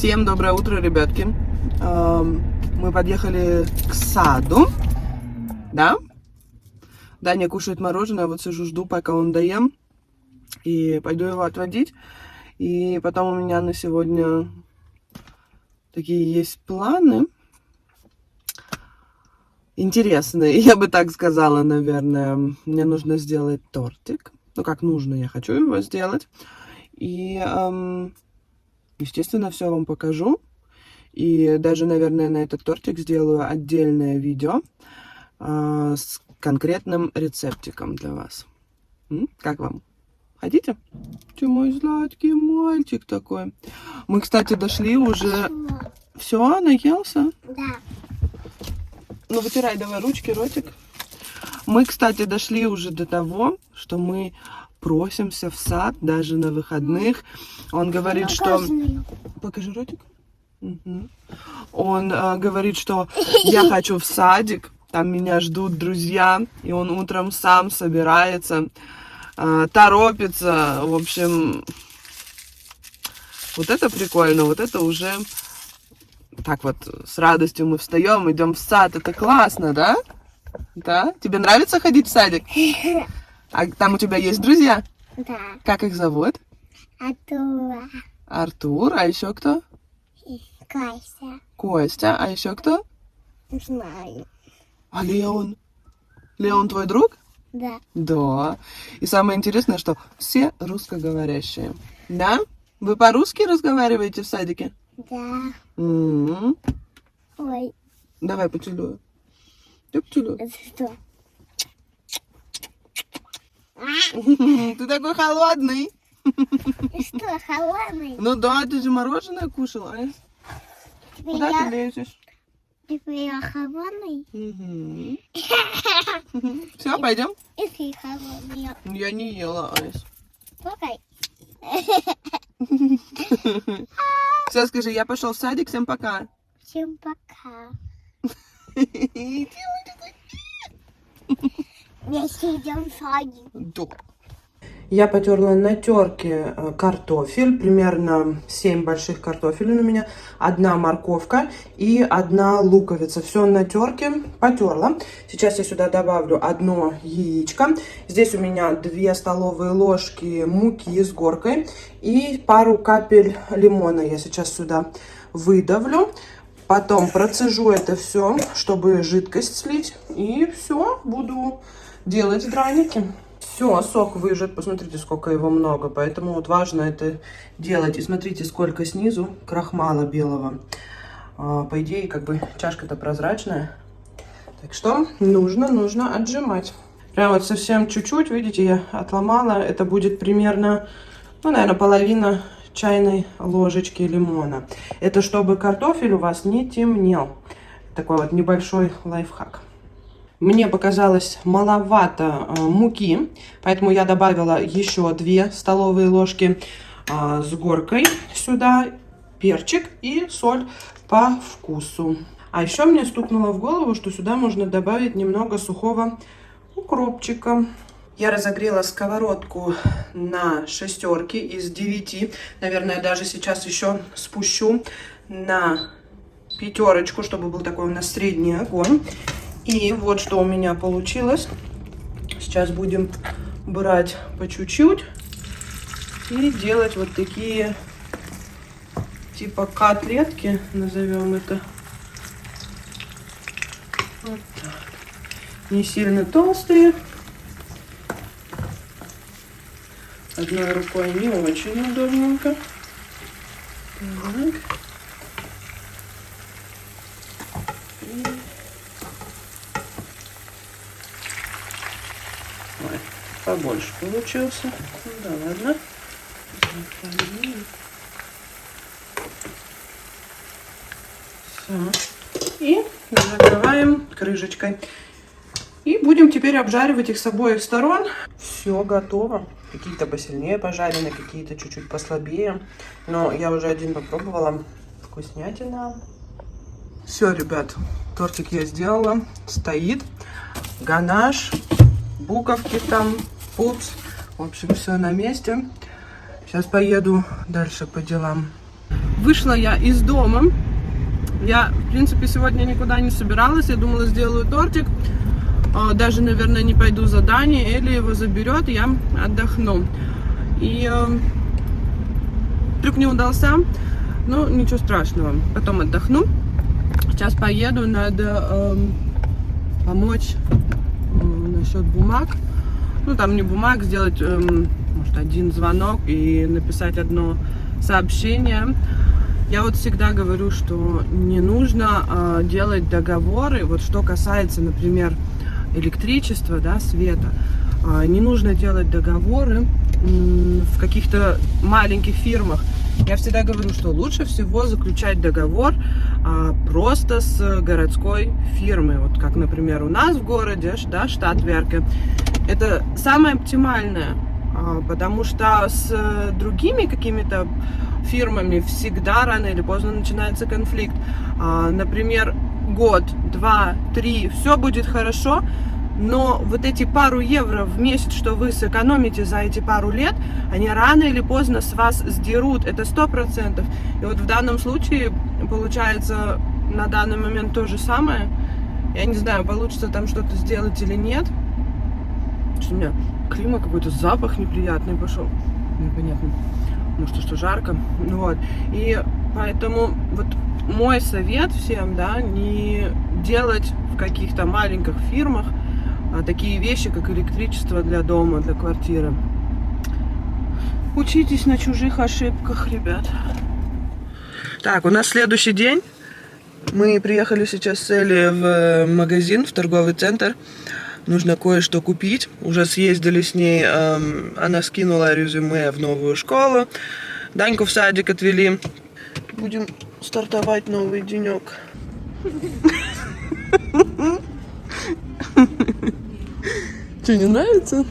Всем доброе утро, ребятки. Мы подъехали к саду. Да? Даня кушает мороженое. Вот сижу, жду, пока он доем. И пойду его отводить. И потом у меня на сегодня такие есть планы. Интересные, я бы так сказала, наверное. Мне нужно сделать тортик. Ну, как нужно, я хочу его сделать. И, естественно, все вам покажу. И даже, наверное, на этот тортик сделаю отдельное видео с конкретным рецептиком для вас. Как вам? Хотите? Ты мой сладкий мальчик такой. Мы, кстати, дошли уже... Все, наелся? Да. Ну, вытирай давай ручки, ротик. Мы, кстати, дошли уже до того, что мы просимся в сад даже на выходных. Он говорит, что... Покажи ротик. Угу. Он говорит, что я хочу в садик, там меня ждут друзья, и он утром сам собирается, торопится. В общем, вот это прикольно, вот это уже... Так вот, с радостью мы встаем, идем в сад, это классно, да? Да? Тебе нравится ходить в садик? А там у тебя есть друзья? Да. Как их зовут? Артур. Артур, а еще кто? Кася. Костя, а еще кто? Не знаю. А Леон? Леон твой друг? Да. Да. И самое интересное, что все русскоговорящие. Да? Вы по-русски разговариваете в садике? Да. М-м-м. Ой, Давай поцелую. Я поцелую. это что? Ты такой холодный. Ты что, холодный? Ну да, ты же мороженое кушал, а? Куда ты лезешь? Ты холодный? Все, пойдем? И ты холодный. Я не ела, Айс. Слухай. Все, скажи, я пошел в садик, всем пока. Всем пока. Вместе идем в садик. Да. Я потерла на терке картофель, примерно 7 больших картофелин у меня, 1 морковка и 1 луковица. Все на терке потерла. Сейчас я сюда добавлю 1 яичко. Здесь у меня 2 столовые ложки муки с горкой и пару капель лимона. Я сейчас сюда выдавлю. Потом процежу это все, чтобы жидкость слить. И все, буду делать драники. Все, сок выжат, посмотрите, сколько его много, поэтому вот важно это делать. И смотрите, сколько снизу крахмала белого. По идее, как бы чашка-то прозрачная. Так что нужно отжимать. Прям вот совсем чуть-чуть, видите, я отломала. Это будет примерно, ну, наверное, половина чайной ложечки лимона. Это чтобы картофель у вас не темнел. Такой вот небольшой лайфхак. Мне показалось маловато муки, поэтому я добавила еще 2 столовые ложки с горкой сюда, перчик и соль по вкусу. А еще мне стукнуло в голову, что сюда можно добавить немного сухого укропчика. Я разогрела сковородку на 6 из 9. Наверное, даже сейчас еще спущу на 5, чтобы был такой у нас средний огонь. И вот что у меня получилось. Сейчас будем брать по чуть-чуть и делать вот такие типа котлетки, назовем это. Вот так. Не сильно толстые. Одной рукой не очень удобненько. Так. Ой, побольше получился. Ну да, ладно. Все. И закрываем крышечкой. И будем теперь обжаривать их с обоих сторон. Все готово. Какие-то посильнее пожарены, какие-то чуть-чуть послабее. Но я уже один попробовала. Вкуснятина. Все, ребят, тортик я сделала. Стоит. Ганаш. Буковки там. Пупс. В общем, все на месте. Сейчас поеду дальше по делам. вышла я из дома. Я, в принципе, сегодня никуда не собиралась. Я думала, сделаю тортик. Даже, наверное, не пойду за Даней. Элли его заберет, я отдохну. И трюк не удался. Ну, ничего страшного. Потом отдохну. Сейчас поеду, надо помочь насчет бумаг. Ну, там не бумаг, сделать, может, один звонок и написать одно сообщение. Я вот всегда говорю, что не нужно делать договоры, вот что касается, например, электричества, да, света. Не нужно делать договоры в каких-то маленьких фирмах. Я всегда говорю, что лучше всего заключать договор просто с городской фирмой. Вот как, например, у нас в городе, да, Stadtwerke. Это самое оптимальное, потому что с другими какими-то фирмами всегда рано или поздно начинается конфликт. Например, год, 2, 3, все будет хорошо, но вот эти пару евро в месяц, что вы сэкономите за эти пару лет, они рано или поздно с вас сдерут, это 100%. И вот в данном случае получается на данный момент то же самое. Я не знаю, получится там что-то сделать или нет. Что у меня климат, какой-то запах неприятный пошел. Непонятно. Может, что жарко. Ну вот. И поэтому вот мой совет всем, да, не делать в каких-то маленьких фирмах такие вещи, как электричество для дома, для квартиры. Учитесь на чужих ошибках, ребят. Так, у нас следующий день. Мы приехали сейчас с Элли в магазин, в торговый центр. Нужно кое-что купить. Уже съездили с ней. Она скинула резюме в новую школу. Даньку в садик отвели. Будем стартовать новый денек. Что, не нравится?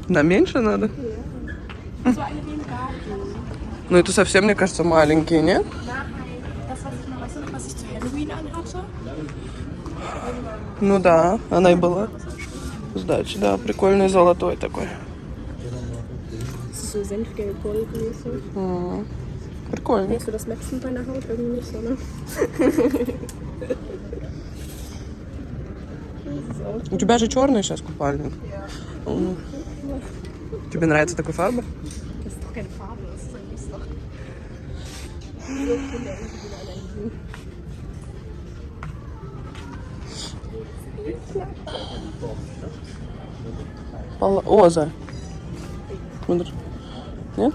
На меньше надо? Ну это совсем, мне кажется, маленькие, нет? Ну да, она и была. Сдача, да, прикольный золотой такой. Прикольно. У тебя же черный сейчас купальник. Тебе нравится такой фарба? Оза. Смотри. Нет?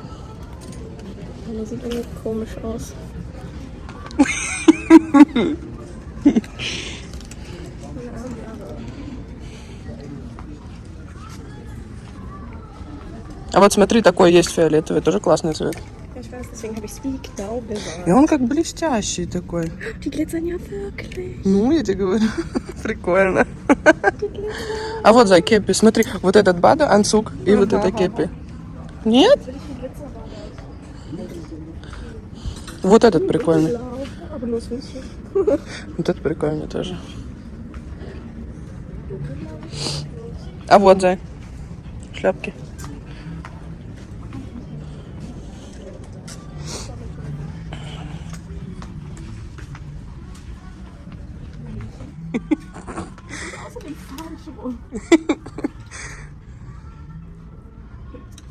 Das sieht irgendwie komisch aus. А вот смотри, такой есть фиолетовый, тоже классный цвет. Ich weiß, deswegen habe ich es wie genau bewahren. И он как блестящий такой. Die glitzern ja wirklich. Ну, я тебе говорю, прикольно. А вот за кепи, смотри, вот этот бада, ансук и вот это кепи. Нет? Вот этот прикольный. Вот этот прикольный тоже. А вот, Зай, шляпки.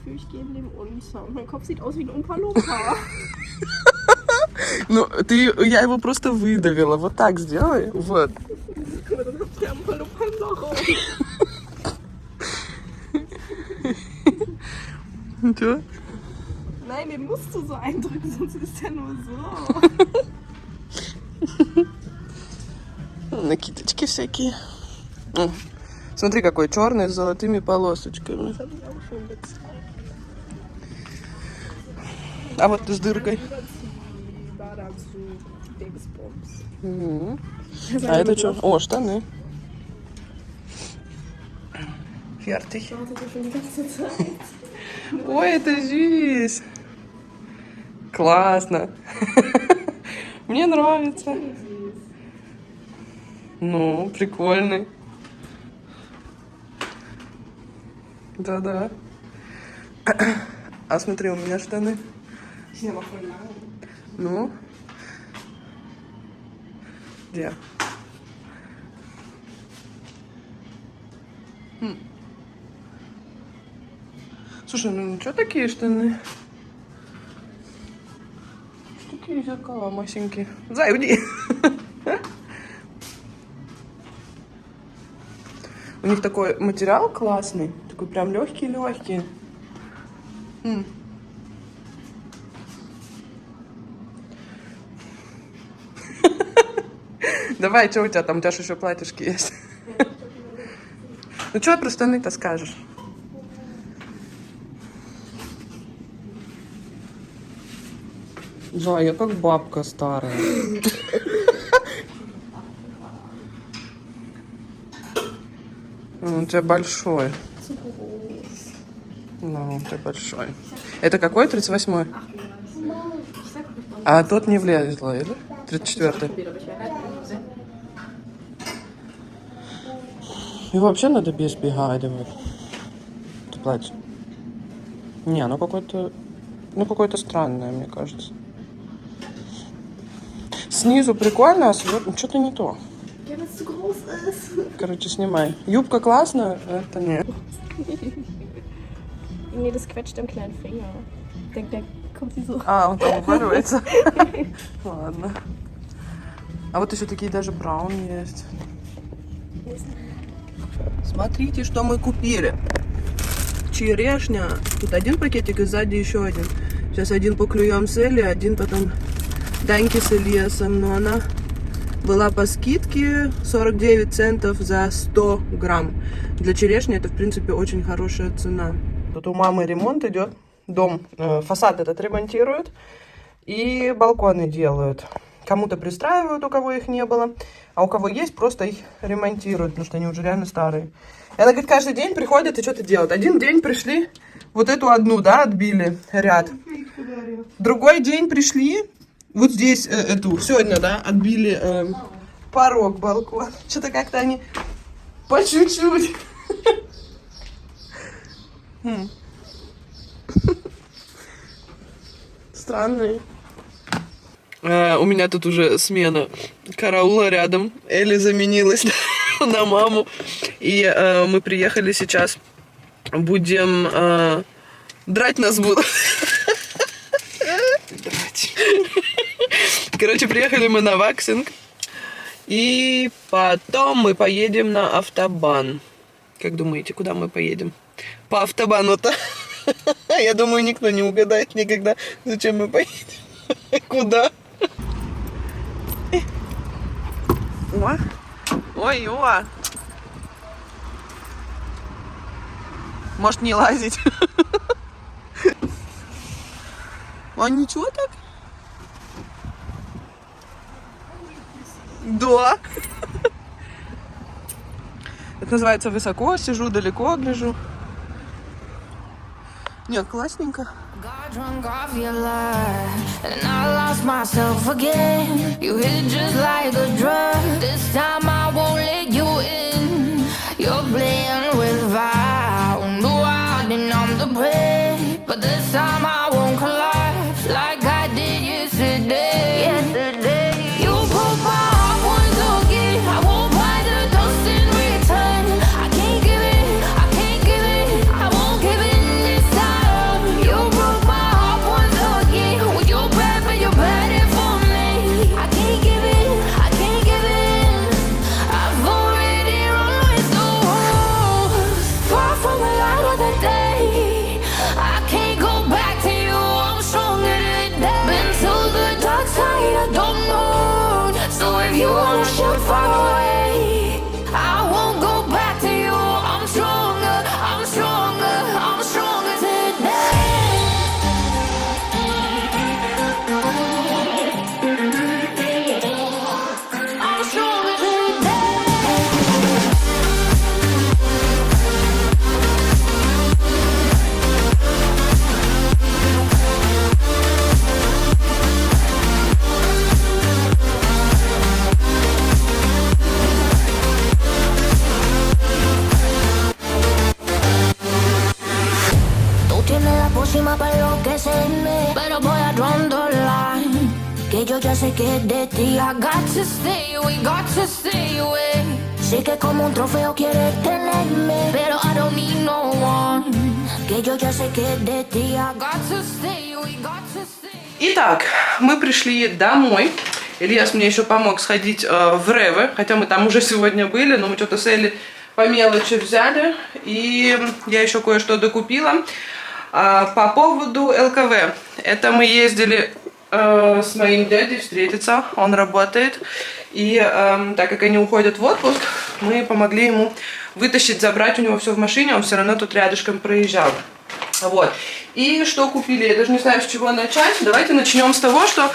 Ich gehe neben unter. Mein Kopf sieht aus wie ein Umpa-Lumpa. Ну, я его просто выдавила. Вот так сделай. Вот. Der Umpa-Lumpa im Loch. Чё? Nein, den musst du so eindrücken, sonst ist der nur so. Накидочки всякие. Смотри, какой черный с золотыми полосочками. Das habe ich auch schon bezahlt. А вот ты с дыркой. Badeanzug, Dingsbums. Угу. А это что? О, штаны. Фертих. Ich warte schon die ganze Zeit. Ой, это жизнь. Классно. Мне нравится. Ну, прикольный. Да-да. А смотри, у меня штаны Ну? Где? Слушай, ну что такие штаны? Что такие зеркала масенькие? Зай, уйди! У них такой материал классный, такой прям легкий-легкий. Давай, что у тебя там? У тебя же еще платьишки есть. Ну что про штаны-то скажешь? Да, я как бабка старая. У тебя большой. Да, у тебя большой. Это какой? 38-й? А тот не влезла, или? 34-й. И вообще надо без бега одевать. Это платье. Не, оно какое-то... Ну, какое-то странное, мне кажется. Снизу прикольно, а сверху что-то не то. Короче, снимай. Юбка классная, это нет. Nee, das quetscht am kleinen Finger. Denkt, der kommt wie so. А, он там упаривается. Ладно. А вот еще такие даже браун есть. Смотрите, что мы купили. Черешня. Тут один пакетик и сзади еще один. Сейчас один поклюем с Элли, один потом Даньки с Ильясом. Но она была по скидке 49 центов за 100 грамм. Для черешни это, в принципе, очень хорошая цена. Тут у мамы ремонт идет. Дом, фасад этот ремонтируют. И балконы делают. Кому-то пристраивают, у кого их не было. А у кого есть, просто их ремонтируют, потому что они уже реально старые. И она говорит, каждый день приходят и что-то делают. Один день пришли, вот эту одну, да, отбили ряд. Другой день пришли, вот здесь эту, сегодня, да, отбили порог, балкон. Что-то как-то они по чуть-чуть. Странные. У меня тут уже смена караула рядом. Элли заменилась на маму. И мы приехали сейчас. Будем... драть нас будут. Драть. Короче, приехали мы на ваксинг. И потом мы поедем на автобан. Как думаете, куда мы поедем? По автобану-то. Я думаю, никто не угадает никогда, зачем мы поедем. Куда? О, ой-ой. Может, не лазить? А ничего так? Да. Это называется высоко, сижу далеко, гляжу. Нет, классненько. Got drunk off your lie, and I lost myself again. You hit just like a drug. This time I won't let you in. You're playing with fire. No, I didn't on the break, but this time I won't collapse like I did yesterday. You broke my heart once again. I won't buy the dust in return. I can't give it, I can't give it, I won't give it this time. You broke my heart once again. Well, you're bad, but you're bad it for me. I can't give it, I can't give it. I've already run with the wolves. Far from the light of the day. I can't go back. llama para enloquecerme, pero voy a draw the line. Que yo ya sé que es de ti. I got to stay away, got to stay away. Sé que como un trofeo quieres tenerme, pero I don't need no one. Que yo ya sé que es de ti. I got to stay away, got to stay. Итак, мы пришли домой. Ильяс мне еще помог сходить в Реве, хотя мы там уже сегодня были, но мы что-то с Элли по мелочи взяли. И я еще кое-что докупила. По поводу ЛКВ. Это мы ездили с моим дядей встретиться, он работает. И так как они уходят в отпуск, мы помогли ему вытащить, забрать у него все в машине, он все равно тут рядышком проезжал. Вот. И что купили? Я даже не знаю, с чего начать. Давайте начнем с того, что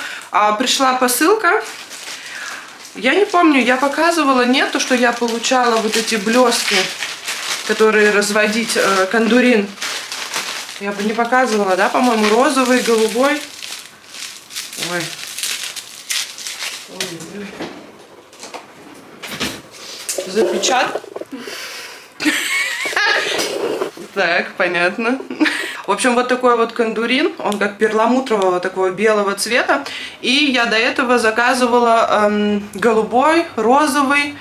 пришла посылка. Я не помню, я показывала, нет, то, что я получала вот эти блестки, которые разводить кондурин. Я бы не показывала, да, по-моему, розовый, голубой. Ой. Ой. Запечатка. Так, понятно. В общем, вот такой вот кондурин, он как перламутрового такого белого цвета. И я до этого заказывала голубой, розовый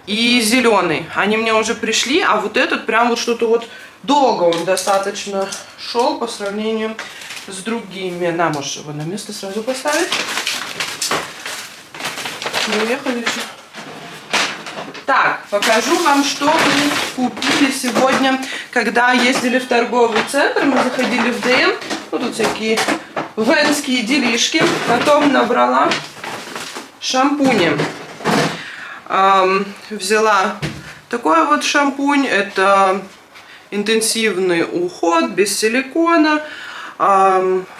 и зеленый. Они мне уже пришли, а вот этот прям вот что-то вот долго он достаточно шел по сравнению с другими. На, можешь его на место сразу поставить. Уехали еще. Так, покажу вам, что мы купили сегодня, когда ездили в торговый центр. Мы заходили в ДМ, ну тут всякие венские делишки. Потом набрала шампуни. Взяла такой вот шампунь. Это интенсивный уход, без силикона.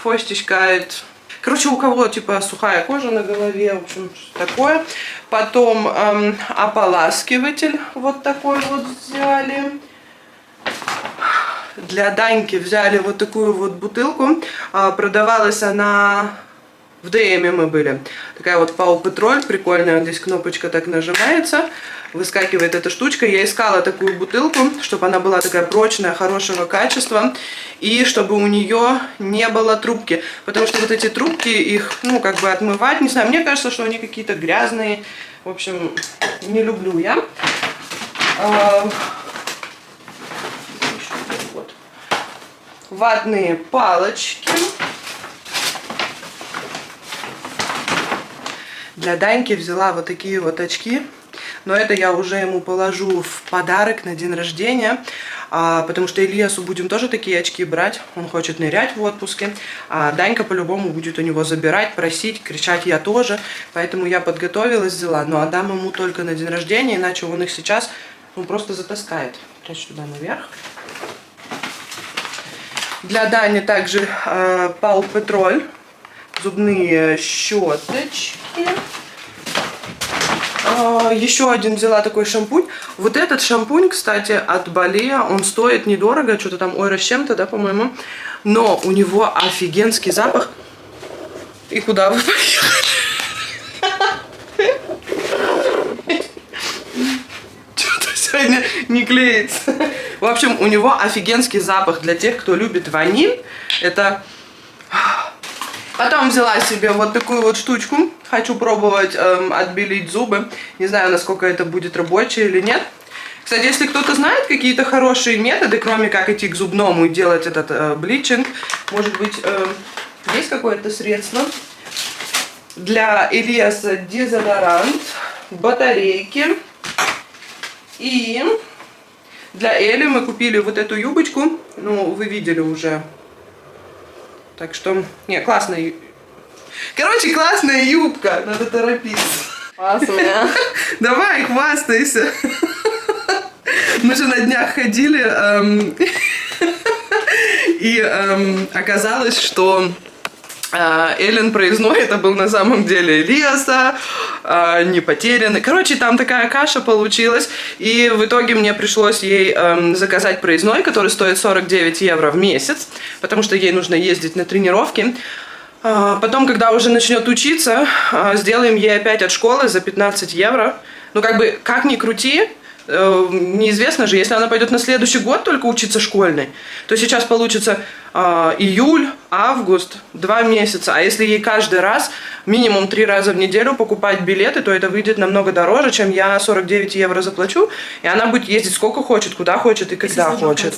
Фостичкает. Короче, у кого типа сухая кожа на голове, в общем, такое. Потом ополаскиватель вот такой вот взяли. Для Даньки взяли вот такую вот бутылку. Продавалась она в ДМе, мы были. Такая вот Paw Patrol, прикольная. Здесь кнопочка так нажимается. Выскакивает эта штучка. Я искала такую бутылку, чтобы она была такая прочная, хорошего качества. И чтобы у нее не было трубки. Потому что вот эти трубки, их, ну, как бы отмывать, не знаю. Мне кажется, что они какие-то грязные. В общем, не люблю я. Вот. Ватные палочки. Для Даньки взяла вот такие вот очки. Но это я уже ему положу в подарок на день рождения. Потому что Ильясу будем тоже такие очки брать. Он хочет нырять в отпуске. А Данька по-любому будет у него забирать, просить, кричать я тоже. Поэтому я подготовилась, взяла. Но отдам ему только на день рождения, иначе он их сейчас просто затаскает. Прячь туда наверх. Для Дани также Paw Patrol. Зубные щеточки. Еще один взяла такой шампунь. Вот этот шампунь, кстати, от Балея, он стоит недорого, что-то там ойра с чем-то, да, по-моему. Но у него офигенский запах. И куда вы поехали? Что-то сегодня не клеится. В общем, у него офигенский запах для тех, кто любит ваниль. Это... Потом взяла себе вот такую вот штучку. Хочу пробовать отбелить зубы. Не знаю, насколько это будет рабочее или нет. Кстати, если кто-то знает какие-то хорошие методы, кроме как идти к зубному и делать этот бличинг, может быть, есть какое-то средство. Для Ильяса дезодорант, батарейки. И для Эли мы купили вот эту юбочку. Ну, вы видели уже. Так что, не, классная. Короче, классная юбка. Надо торопиться. Классная. Давай, хвастайся. Мы же на днях ходили, и оказалось, что Эллен проездной, это был на самом деле Ильяса, не потерянный. Короче, там такая каша получилась, и в итоге мне пришлось ей заказать проездной, который стоит 49 евро в месяц, потому что ей нужно ездить на тренировки. Потом, когда уже начнет учиться, сделаем ей опять от школы за 15 евро. Ну, как бы, как ни крути, неизвестно же, если она пойдет на следующий год только учиться школьной, то сейчас получится июль, август, 2 месяца. А если ей каждый раз, минимум 3 раза в неделю покупать билеты, то это выйдет намного дороже, чем я 49 евро заплачу, и она будет ездить сколько хочет, куда хочет и когда хочет.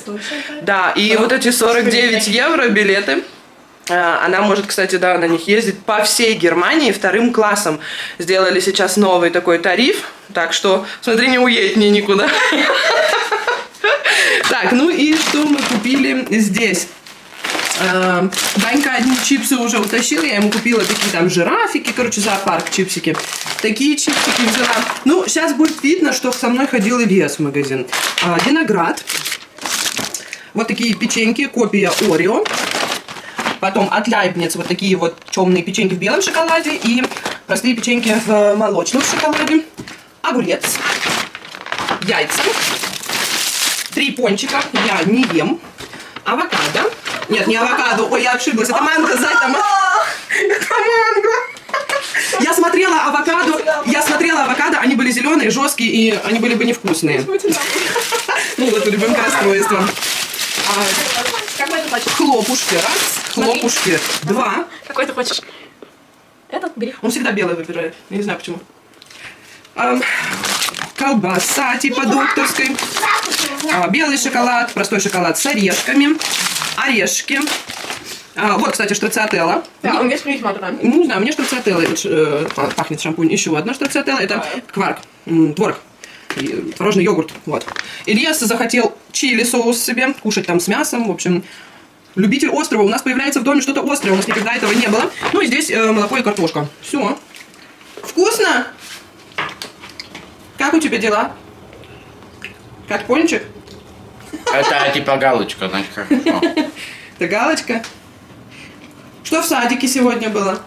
Да, и вот эти 49 евро билеты, она может, кстати, да, на них ездить по всей Германии 2 классом. Сделали сейчас новый такой тариф, так что смотри, не уедет мне никуда. Так, ну и что мы купили здесь? Данька одни чипсы уже утащил, я ему купила такие там жирафики, короче, зоопарк чипсики. Такие чипсики взяла. Ну, сейчас будет видно, что со мной ходил Ильяс в магазин. Виноград. Вот такие печеньки, копия Орео. Потом от Лайбниц вот такие вот темные печеньки в белом шоколаде и простые печеньки в молочном шоколаде. Огурец. Яйца. 3 пончика. Я не ем. Авокадо. Нет, не авокадо. Ой, я ошиблась. Это манго, Зай, это манго. Я смотрела авокадо, они были зеленые, жесткие, и они были бы невкусные. Ну, вот любым расстройством. Какой ты хочешь? Хлопушки. Раз. Хлопушки. 2. Какой ты хочешь? Этот? Бери. Он всегда белый выбирает. Я не знаю почему. Колбаса типа докторской. Белый шоколад, простой шоколад с орешками. Орешки. Вот, кстати, штрацciatella. Да, он весь весьма туда. Ну, не знаю, мне штрацciatella. Пахнет шампунь. Еще одна штрацciatella. Это кварк. Творог. Творожный йогурт. Вот. Ильяс захотел чили соус себе. Кушать там с мясом. В общем, любитель острого. У нас появляется в доме что-то острое. У нас никогда этого не было. Ну и здесь молоко и картошка. Все. Вкусно? Как у тебя дела? Как пончик? Это типа галочка, значит, хорошо. Это галочка? Что в садике сегодня было?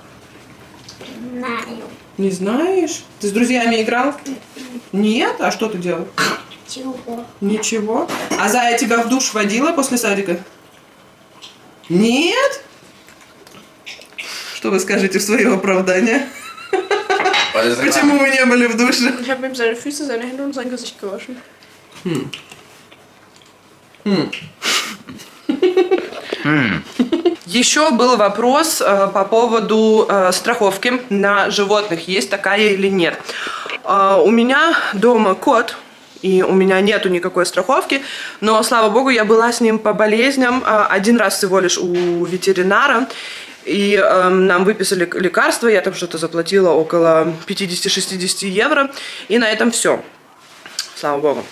Знаю. Не знаешь? Ты с друзьями играл? Нет? А что ты делал? Чего? Ничего. А Зая тебя в душ водила после садика? Нет? Что вы скажете в свое оправдание? Почему вы не были в душе? Ich habe ihm seine Füße, seine Hände und sein Gesicht gewaschen. Еще был вопрос по поводу страховки на животных, есть такая или нет. У меня дома кот, и у меня нету никакой страховки, но, слава богу, я была с ним по болезням 1 раз всего лишь у ветеринара, и нам выписали лекарства, я там что-то заплатила около 50-60 евро, и на этом все, слава богу.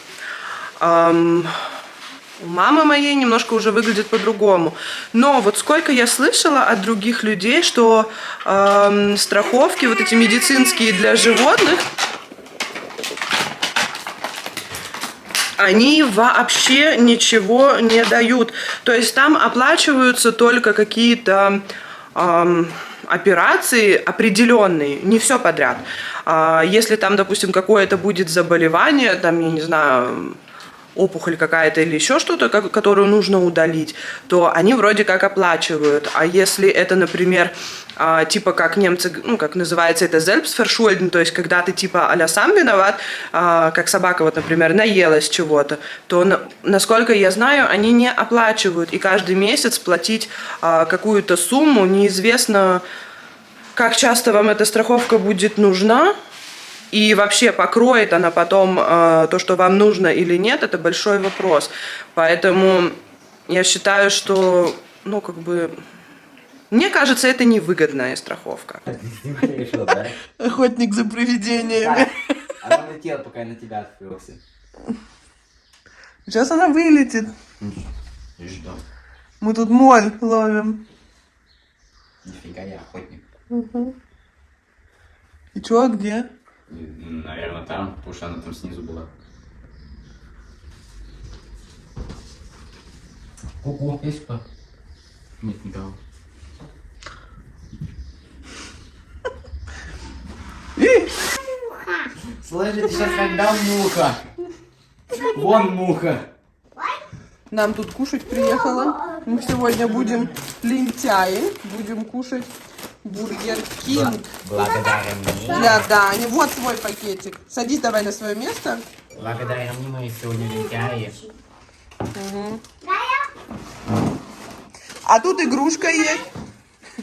У мамы моей немножко уже выглядит по-другому. Но вот сколько я слышала от других людей, что страховки, вот эти медицинские для животных, они вообще ничего не дают. То есть там оплачиваются только какие-то операции определенные, не все подряд. Если там, допустим, какое-то будет заболевание, там, я не знаю, опухоль какая-то или еще что-то, которую нужно удалить, то они вроде как оплачивают. А если это, например, типа как немцы, ну, как называется это, Selbstverschulden, то есть когда ты типа а-ля сам виноват, как собака, вот, например, наелась чего-то, то, насколько я знаю, они не оплачивают. И каждый месяц платить какую-то сумму, неизвестно, как часто вам эта страховка будет нужна. И вообще, покроет она потом то, что вам нужно или нет, это большой вопрос. Поэтому я считаю, что, ну, как бы, мне кажется, это невыгодная страховка. Ты решила, да? Охотник за привидениями. Она улетела, пока я на тебя отвлекся. Сейчас она вылетит. Жду. Мы тут моль ловим. Нифига, я охотник. И чё, а где? Наверное, там, потому что она там снизу была. Ку-ку, есть кто? Нет, никого. Слышь, ты сейчас когда муха? Вон муха. Нам тут кушать приехала. Мы сегодня будем лентяи. Будем кушать Бургер Кинг. Благодарен мне. Для Дани. Вот свой пакетик. Садись давай на свое место. Благодаря мне мы сегодня лентяи. А тут игрушка есть.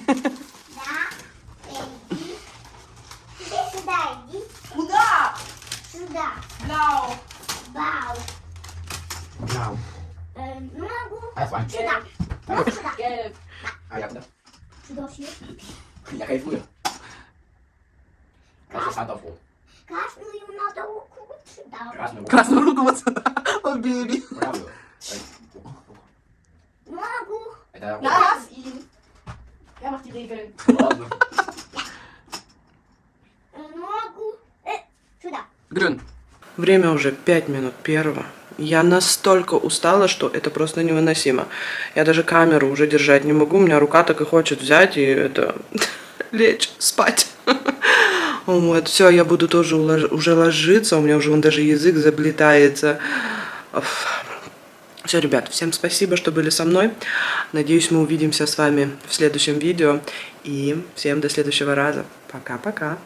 Да. Иди. Иди сюда, иди. Куда? Сюда. Бlau. Бау. Вау. Ногу. А с вами? Сюда. Ногу сюда. Gelb. А я куда? Сюда все. Я кайфую. Красный садовку. Красную надо руку вот сюда. Красную. Красную руку вот сюда. Убери. Правую. Ногу. Это Na, lass ihn. Er macht die Regeln. ладно. Ногу. Сюда. Грюн. Время уже 5 минут первого. Я настолько устала, что это просто невыносимо. Я даже камеру уже держать не могу. У меня рука так и хочет взять и это лечь, спать. Вот, все, я буду тоже уже ложиться. У меня уже даже язык заплетается. Все, ребят, всем спасибо, что были со мной. Надеюсь, мы увидимся с вами в следующем видео. И всем до следующего раза. Пока-пока.